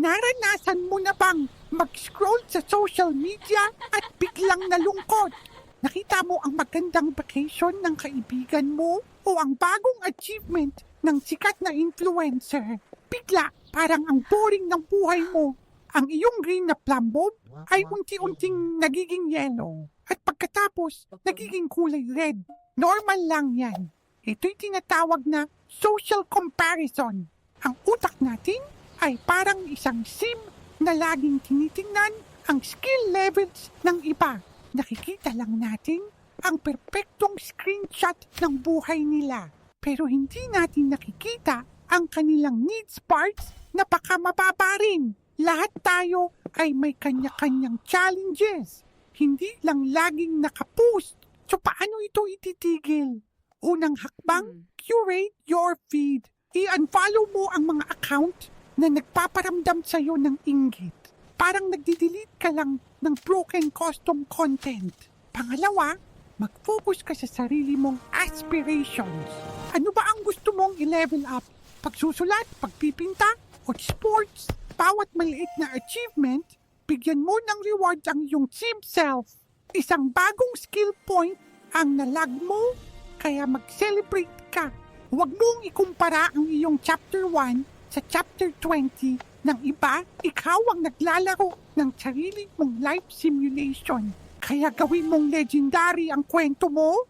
Naranasan mo na bang mag-scroll sa social media at biglang nalungkot? Nakita mo ang magandang vacation ng kaibigan mo o ang bagong achievement ng sikat na influencer? Bigla, parang ang boring ng buhay mo. Ang iyong green na plum bulb ay unti-unting nagiging yellow at pagkatapos nagiging kulay red. Normal lang yan. Ito'y tinatawag na social comparison. Ang utak natin ay parang isang SIM na laging tinitingnan ang skill levels ng iba. Nakikita lang natin ang perpektong screenshot ng buhay nila. Pero hindi natin nakikita ang kanilang needs parts na baka mababa rin. Lahat tayo ay may kanya-kanyang challenges. Hindi lang laging nakapost. So paano ito ititigil? Unang hakbang, curate your feed. I-unfollow mo ang mga account na nagpaparamdam sa'yo ng inggit. Parang nagdi-delete ka lang ng broken custom content. Pangalawa, mag-focus ka sa sarili mong aspirations. Ano ba ang gusto mong i-level up? Pagsusulat, pagpipinta, o sports? Bawat maliit na achievement, bigyan mo ng reward ang iyong team self. Isang bagong skill point ang nalag mo, kaya mag-celebrate ka. Huwag mong ikumpara ang iyong chapter 1 sa chapter 20 ng iba. Ikaw ang naglalaro ng sarili mong life simulation. Kaya gawin mong legendary ang kwento mo